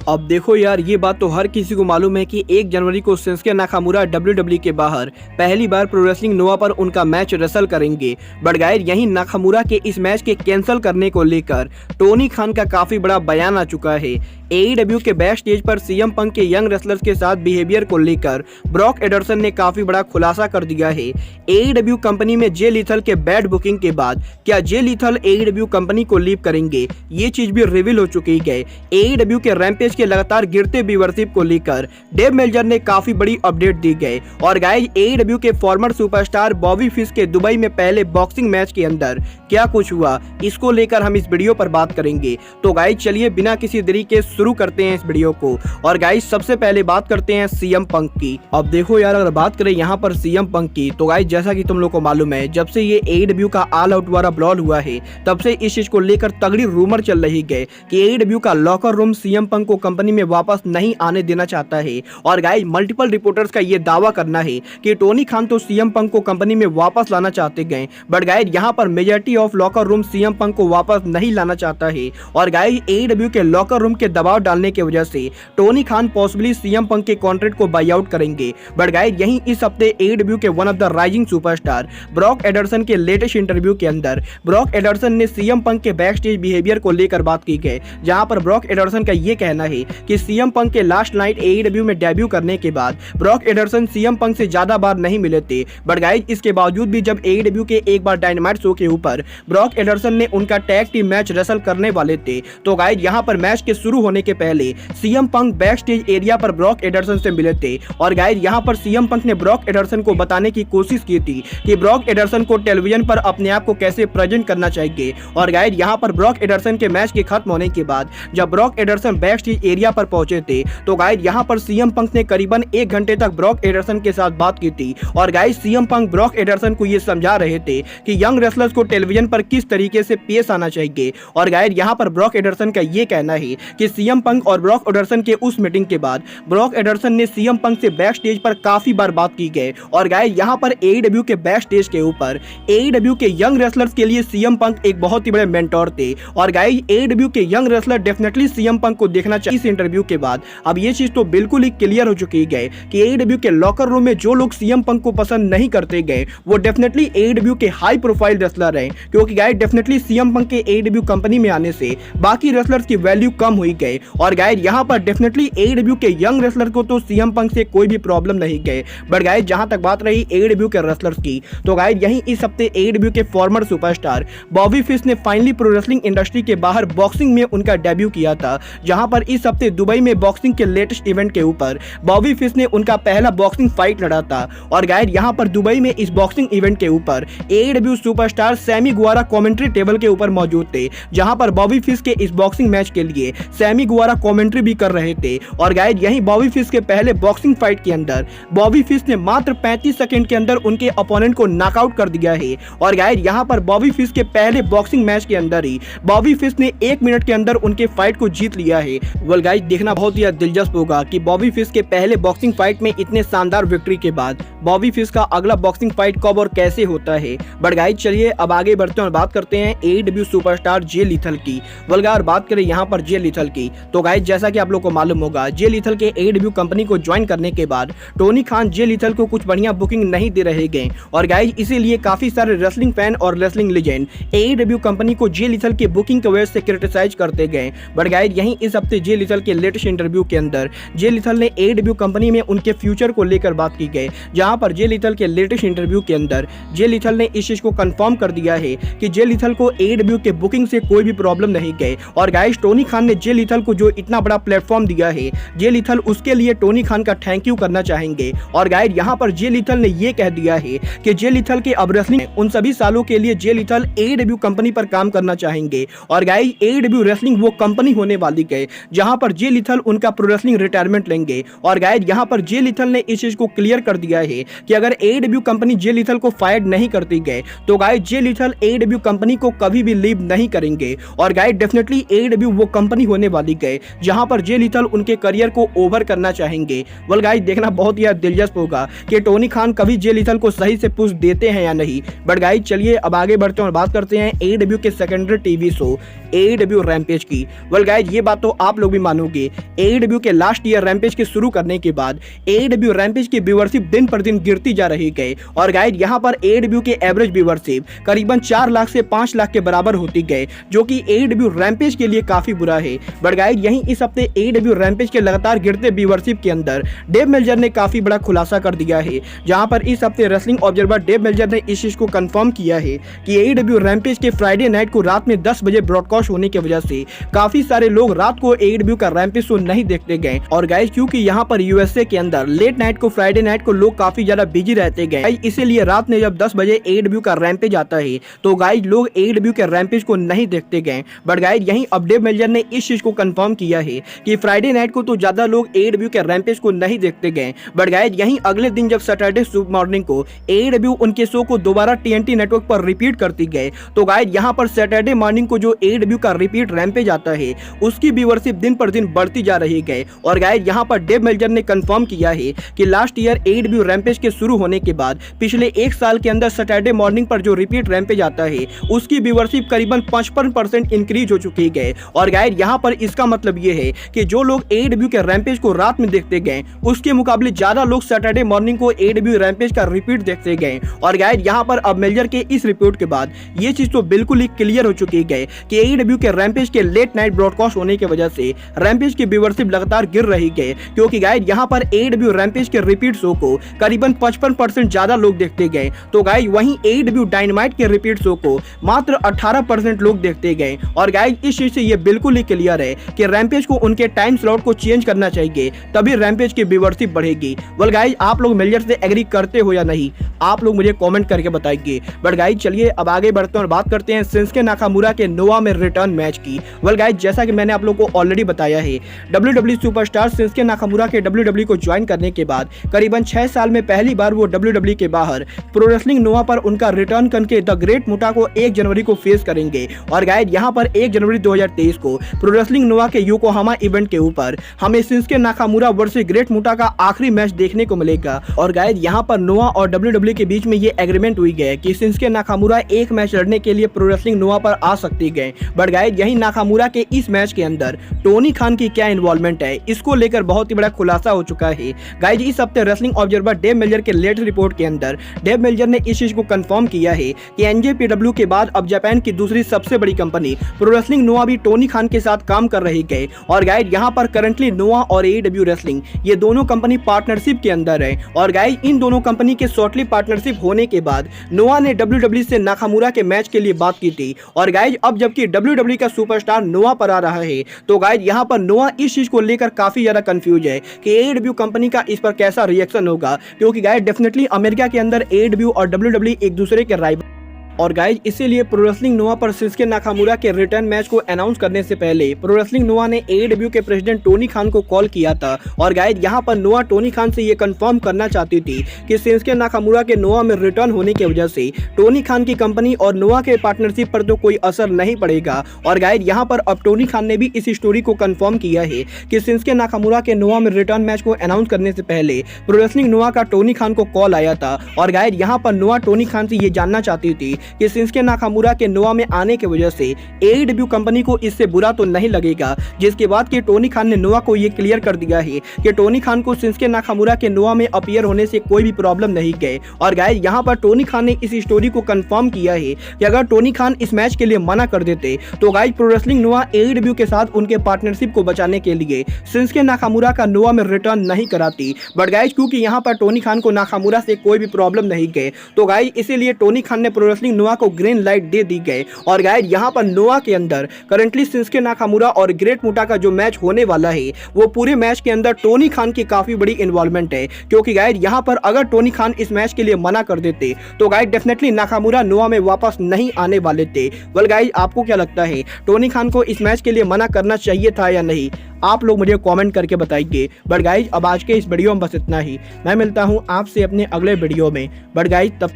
अब देखो यार, ये बात तो हर किसी को मालूम है कि 1 जनवरी को शिंसुके नाकामुरा WWE के बाहर पहली बार प्रो रेसलिंग नोवा पर उनका मैच रेसल करेंगे। बट गाइस, यहीं नाकामुरा के इस मैच के कैंसिल करने को लेकर टोनी खान का काफी बड़ा बयान आ चुका है। AEW के बैक स्टेज पर CM पंक के यंग रेसलर्स के साथ बिहेवियर को लेकर ब्रॉक एडर्सन ने काफी बड़ा खुलासा कर दिया है। AEW कंपनी में जे लीथल के बैड बुकिंग के बाद क्या जे लीथल AEW कंपनी को लीव करेंगे, ये चीज भी रिवील हो चुकी है। AEW के रैम्पेज के लगातार गिरते व्यूअरशिप को लेकर डेव मेल्जर ने काफी बड़ी अपडेट दी गई। और गाइस, AEW के फॉर्मर सुपरस्टार बॉबी फिश के दुबई में पहले बॉक्सिंग मैच के अंदर क्या कुछ हुआ, इसको लेकर हम इस वीडियो पर बात करेंगे। तो गाइस चलिए बिना किसी देरी के शुरू करते हैं इस वीडियो को। और गाइस, सबसे पहले बात करते हैं CM पंक की। अब देखो यार, अगर बात करें यहाँ पर CM पंक की, तो गाइस जैसा कि तुम लोग को मालूम है, जब से ये AEW का ऑल आउट वाला ब्लॉल हुआ है, तब से इस चीज को लेकर तगड़ी रूमर चल रही है कि AEW का लॉकर रूम CM पंक को कंपनी में वापस नहीं आने देना चाहता है। और गाइस, मल्टीपल रिपोर्टर्स का ये दावा करना है कि टोनी खान तो CM पंक को कंपनी में वापस लाना चाहते गए, बट गाइस यहाँ पर majority of locker room CM पंक को वापस नहीं लाना चाहता है। और गाइस, AEW के लॉकर रूम के दबाव डालने की वजह से टोनी खान पॉसिबली CM पंक के कॉन्ट्रैक्ट को बाई आउट करेंगे। बट गाइस, यहीं इस हफ्ते AEW के one of the rising superstar Brock Anderson के लेटेस्ट इंटरव्यू के अंदर ब्रॉक एडर्सन ने CM पंक के बैक स्टेज बिहेवियर को लेकर बात की है, जहां पर ब्रॉक एडर्सन का ये कहना है कि CM पंक के लास्ट नाइट AEW में डेब्यू करने के बाद ब्रॉक एडर्सन CM पंक से ज्यादा बार नहीं मिले थे। बट गाइस, इसके बावजूद भी जब AEW के एक बार डायनामाइट शो के ऊपर ब्रॉक एडर्सन ने उनका टैग टीम मैच रेसल करने वाले थे, तो गाइस यहाँ पर मैच के शुरू होने के पहले CM पंक बैक स्टेज एरिया पर ब्रॉक एडर्सन से मिले थे। और गाइस, यहाँ पर CM पंक ने ब्रॉक एडर्सन को बताने की कोशिश की थी कि ब्रॉक एडर्सन को टेलीविजन पर अपने आप को कैसे प्रेजेंट करना चाहिए। और गाइस, यहाँ पर ब्रॉक एडर्सन के मैच के खत्म होने के बाद जब Brock Anderson back stage area पर पहुंचे थे, तो गाइस यहाँ पर CM पंक ने करीबन 1 घंटे तक ब्रॉक एडर्सन के साथ बात की थी। और गाइस, CM पंक ब्रॉक एडर्सन को ये समझा रहे थे कि यंग रेसलर्स को टेलीविजन पर किस तरीके से पेश आना चाहिए। और गाइस, यहाँ पर ब्रॉक एडर्सन का ये कहना है कि CM पंक और ब्रॉक एडर्सन के उस मीटिंग के बाद ब्रॉक एडर्सन ने CM पंक से बैक स्टेज पर काफी बार बात की गई। और गाइस, यहाँ पर AEW के बैक स्टेज के ऊपर AEW के यंग रेसलर्स के लिए CM पंक एक बहुत ही बड़े मेंटोर थे। और गाइस, AEW के यंग रेसलर डेफिनेटली CM पंक को देखना चाहिए। इस इंटरव्यू के बाद अब ये चीज तो बिल्कुल ही क्लियर हो चुकी है कि AEW के लॉकर रूम में जो लोग CM पंक को पसंद नहीं करते गए, वो डेफिनेटली AEW के हाई प्रोफाइल रेसलर हैं, क्योंकि गाइस डेफिनेटली CM पंक के AEW कंपनी में आने से बाकी रेसलर्स की वैल्यू कम हुई गई। और गाइस, यहाँ पर डेफिनेटली AEW के यंग रेसलर को तो CM पंक से कोई भी प्रॉब्लम नहीं गए। बट गाइस, जहां तक बात रही AEW के रेसलर्स की, तो गाइस यहीं इस हफ्ते AEW के फॉर्मर सुपरस्टार बॉबी फिश ने फाइनली प्रो रेसलिंग इंडस्ट्री के बाहर बॉक्सिंग में उनका डेब्यू किया था, जहां पर इस हफ्ते दुबई में बॉक्सिंग के लेटेस्ट इवेंट के ऊपर बॉबी फिश ने उनका पहला बॉक्सिंग फाइट लड़ा था। और गाइस, यहां पर दुबई में इस बॉक्सिंग इवेंट के ऊपर AEW superstar Sammy Guevara commentary table के ऊपर मौजूद थे, जहां पर बॉबी फिश के इस बॉक्सिंग मैच के लिए सैमी गुवारा कमेंट्री भी कर रहे थे। और गाइस, यहीं बॉबी फिश के पहले बॉक्सिंग फाइट के अंदर बॉबी फिश ने मात्र 35 सेकंड के अंदर उनके अपोनेंट को नॉकआउट कर दिया है। और गाइस, यहां पर बॉबी फिश के पहले बॉक्सिंग मैच के अंदर ही बॉबी फिश ने 1 मिनट के अंदर उनके फाइट को जीत लिया है। वेल गाइस, देखना बहुत ही दिलचस्प होगा कि बॉबी फिश के पहले बॉक्सिंग फाइट में इतने शानदार विक्ट्री के बाद बॉबी फिश का अगला बॉक्सिंग फाइट कब और कैसे होता है। बट गाइस, चलिए अब आगे बढ़ते हैं और बात करते हैं AEW सुपरस्टार जे लीथल की। वेल गाइस, बात करें यहाँ पर जे लीथल की, तो गाइस जैसा कि आप लोग को मालूम होगा, जे लीथल के AEW कंपनी को ज्वाइन करने के बाद टोनी खान जे लीथल को कुछ बढ़िया बुकिंग नहीं दे रहे गए। और गाइस, इसीलिए काफी सारे रेसलिंग फैन और रेसलिंग लेजेंड AEW कंपनी को जे लीथल के बुकिंग की वजह से क्रिटिसाइज करते गए। बट गाइस, यहीं इस हफ्ते जे लीथल के लेटेस्ट इंटरव्यू के अंदर जे लीथल ने AEW कंपनी में उनके फ्यूचर को लेकर बात की गई, जहां पर जे लीथल के लेटेस्ट इंटरव्यू के अंदर जे लीथल ने इस चीज को कंफर्म कर दिया है कि जे लीथल को AEW के बुकिंग से कोई भी प्रॉब्लम नहीं गए। और गाइस, टोनी खान ने जे लीथल को जो इतना बड़ा प्लेटफॉर्म दिया है, जे लीथल उसके लिए टोनी खान का थैंक यू करना चाहेंगे। और गाइस, यहाँ पर जे लीथल ने ये कह दिया है कि जे लीथल के अब रेसलिंग उन सभी सालों के लिए जे लीथल AEW कंपनी पर काम करना चाहेंगे। और गाइस, AEW रेसलिंग वो कंपनी होने वाली है जहां पर जे लीथल उनका प्रो रेसलिंग रिटायरमेंट लेंगे। और गाइस, यहाँ पर जे लीथल ने इस चीज को क्लियर कर दिया है कि अगर AEW कंपनी जे लीथल को फायर नहीं करती गए, तो गाइस जे लीथल AEW कंपनी को कभी भी लीव नहीं करेंगे। और गाइस, डेफिनेटली AEW वो कंपनी होने वाली है जहां पर जे लीथल उनके करियर को ओवर करना चाहेंगे। वेल गाइस, देखना बहुत ही दिलचस्प होगा कि टोनी खान कभी जे लीथल को सही से पुश देते हैं या नहीं। बट गाइस, चलिए अब आगे बढ़ते हैं और बात करते हैं AEW के secondary TV show AEW rampage की। वेल गाइस, ये बात तो आप लोग भी भी मानोगे, AEW के लास्ट ईयर रैम्पेज के शुरू करने के बाद AEW रैम्पेज की व्यूअरशिप दिन पर दिन गिरती जा रही है और गाइस यहाँ पर AEW के एवरेज व्यूअरशिप करीबन 4 लाख से 5 लाख के बराबर होती गए, जो कि AEW रैम्पेज के लिए काफी बुरा है। बट गाइस यहीं इस हफ्ते AEW रैम्पेज के लगातार गिरते व्यूअरशिप के अंदर डेव मेल्जर ने काफी बड़ा खुलासा कर दिया है, जहां पर इस हफ्ते रेसलिंग ऑब्जर्वर डेव मेल्जर ने इस चीज को कंफर्म किया है कि AEW रैम्पेज के फ्राइडे नाइट को रात में 10 बजे ब्रॉडकास्ट होने की वजह से काफी सारे लोग रात को AEW का रैम्पेज शो नहीं देखते गए। और गाइस क्योंकि यहाँ पर USA के अंदर लेट नाइट को फ्राइडे नाइट को लोग काफी ज्यादा बिजी रहते गए, इसीलिए रात में जब 10 बजे AEW का रैम्पेज आता है तो गाइस लोग AEW के रैम्पेज को नहीं देखते गए। बट गाइस यहीं अब डेव मेल्जर ने इस चीज को कंफर्म किया है कि फ्राइडे नाइट को तो ज्यादा लोग AEW के रैम्पेज को नहीं देखते गए। बट गाइस यहीं अगले दिन जब सैटरडे सुबह मॉर्निंग को AEW उनके शो को दोबारा TNT नेटवर्क पर रिपीट करती गए, तो गाइस यहाँ पर सैटरडे मॉर्निंग को जो AEW का रिपीट रैम्पेज आता है उसकी व्यूअरशिप दिन पर दिन बढ़ती जा रही है। और गाइस यहाँ पर डेव मेल्जर ने कंफर्म किया है कि लास्ट ईयर AEW रैम्पेज के शुरू होने के बाद पिछले 1 साल के अंदर सैटरडे मॉर्निंग पर जो रिपीट रैम्पेज आता है उसकी व्यूअरशिप करीबन 55% इंक्रीज हो चुकी है। और गाइस यहाँ पर इसका मतलब ये है कि जो लोग AEW के रैम्पेज को रात में देखते गए उसके मुकाबले ज्यादा लोग सैटरडे मॉर्निंग को AEW रैम्पेज का रिपीट देखते गए। और गाइस यहाँ पर अब मेल्जर के इस रिपोर्ट के बाद ये चीज तो बिल्कुल ही क्लियर हो चुकी है कि AEW के रैम्पेज के लेट नाइट ब्रॉडकास्ट होने की वजह से रैम्पेज की व्यूअरशिप लगातार गिर रही है, क्योंकि गाइस यहाँ पर AEW रैम्पेज के रिपीट शो को करीबन 55% ज्यादा लोग देखते गए, तो गाइस वहीं AEW डायनामाइट के रिपीट शो को मात्र 18% लोग देखते गए। और गाइस इस चीज से ये बिल्कुल ही क्लियर है कि रैम्पेज को उनके टाइम स्लॉट को चेंज करना चाहिए, तभी रैम्पेज की व्यूअरशिप बढ़ेगी। वेल गाइस आप लोग मेल्जर से एग्री करते हो या नहीं, आप लोग मुझे कमेंट करके बताइए। बट गाइस चलिए अब आगे बढ़ते हैं और बात करते हैं शिंसुके नाकामुरा के नोआ में रिटर्न मैच की। वेल गाइस जैसा कि मैंने आप लोगों को ऑलरेडी बताया है, WWE सुपरस्टार शिंसुके नाकामुरा के WWE को ज्वाइन करने के बाद करीबन 6 साल में पहली बार वो WWE के बाहर प्रो रेसलिंग नोआ पर उनका रिटर्न करके द ग्रेट मुटा को 1 जनवरी को फेस करेंगे। और गाइस यहाँ पर 1 जनवरी 2023 को प्रो रेसलिंग नोआ के योकोहामा इवेंट के ऊपर हमें शिंसुके नाकामुरा वर्सेस ग्रेट मुटा का आखिरी मैच देखने को मिलेगा। और गाइस यहाँ पर नोआ और WWE के बीच में ये एग्रीमेंट हुई है कि शिंसुके नाकामुरा एक मैच लड़ने के लिए प्रो रेसलिंग नोआ पर आ सकती है। बट गाइस यही नाकामुरा के इस मैच के अंदर टोनी खान की क्या इन्वॉल्वमेंट है, इसको लेकर बहुत ही बड़ा खुलासा हो चुका है। गाइस इस हफ्ते रेसलिंग ऑब्जर्वर डेव मेल्जर के लेटेस्ट रिपोर्ट के अंदर डेव मेल्जर ने इस चीज को कंफर्म किया है कि NJPW के बाद अब जापान की दूसरी सबसे बड़ी कंपनी प्रो रेसलिंग नोआ भी टोनी खान के साथ काम कर रही है। और गाइस यहाँ पर करंटली नोआ और AEW रेसलिंग ये दोनों कंपनी पार्टनरशिप के अंदर है। और गाइस इन दोनों कंपनी के शॉर्टली पार्टनरशिप होने के बाद नोआ ने WWE से नाकामुरा के मैच के लिए बात की थी। और गाइस अब जबकि WWE का सुपरस्टार नोआ पर आ रहा है, तो गाइस यहाँ पर नोआ इस चीज को लेकर काफी ज्यादा कंफ्यूज है कि AEW कंपनी का इस पर कैसा रिएक्शन होगा, क्योंकि गाइस डेफिनेटली अमेरिका के अंदर AEW और WWE एक दूसरे के राइवल। और गाइज इसीलिए प्रो रेसलिंग नोआ पर शिंसुके नाकामुरा के रिटर्न मैच को अनाउंस करने से पहले प्रो रेसलिंग नोआ ने AEW के प्रेसिडेंट टोनी खान को कॉल किया था। और गाइज यहाँ पर नोआ टोनी खान से ये कंफर्म करना चाहती थी कि शिंसुके नाकामुरा के नोआ में रिटर्न होने की वजह से टोनी खान की कंपनी और नोआ के पार्टनरशिप पर तो कोई असर नहीं पड़ेगा। और गाइज यहाँ पर अब टोनी खान ने भी इस स्टोरी को कंफर्म किया है कि शिंसुके नाकामुरा के नोआ में रिटर्न मैच को अनाउंस करने से पहले प्रो रेसलिंग नोआ का टोनी खान को कॉल आया था। और गाइज यहाँ पर नोआ टोनी खान से ये जानना चाहती थी कि शिंसुके नाकामुरा के नोआ में आने की वजह से AEW कंपनी को इससे बुरा तो नहीं लगेगा, जिसके बाद कि टोनी खान ने नोआ को ये क्लियर कर दिया है कि टोनी खान को शिंसुके नाकामुरा के नोआ में अपीयर होने से कोई भी प्रॉब्लम नहीं है। और गाइस यहाँ पर टोनी खान ने इस स्टोरी को कंफर्म किया है कि अगर टोनी खान इस मैच के लिए मना कर देते तो गाइस प्रो रेसलिंग नोआ AEW के साथ उनके पार्टनरशिप को बचाने के लिए शिंसुके नाकामुरा का नोआ में रिटर्न नहीं कराती। बट गाइस क्योंकि यहाँ पर टोनी खान को नाकामुरा से कोई भी प्रॉब्लम नहीं है, तो गाइस इसीलिए टोनी खान ने प्रो रेसलिंग नोआ को ग्रीन लाइट दे दी गई। और गाइस यहाँ पर नोआ के अंदर करंटली शिंसुके नाकामुरा और ग्रेट मुटा का जो मैच होने वाला है वो पूरे मैच के अंदर टोनी खान की काफी बड़ी इन्वॉल्वमेंट है, क्योंकि गाइस यहाँ पर अगर टोनी खान इस मैच के लिए मना कर देते तो गाइस डेफिनेटली नाकामुरा नोआ में वापस नहीं आने वाले थे। वेल गाइस आपको क्या लगता है, टोनी खान को इस मैच के लिए मना करना चाहिए था या नहीं? आप लोग मुझे कमेंट करके बताइए। बट गाइस अब आज के इस वीडियो में बस इतना ही। मैं मिलता हूँ आपसे अपने अगले वीडियो में। बट गाइस तब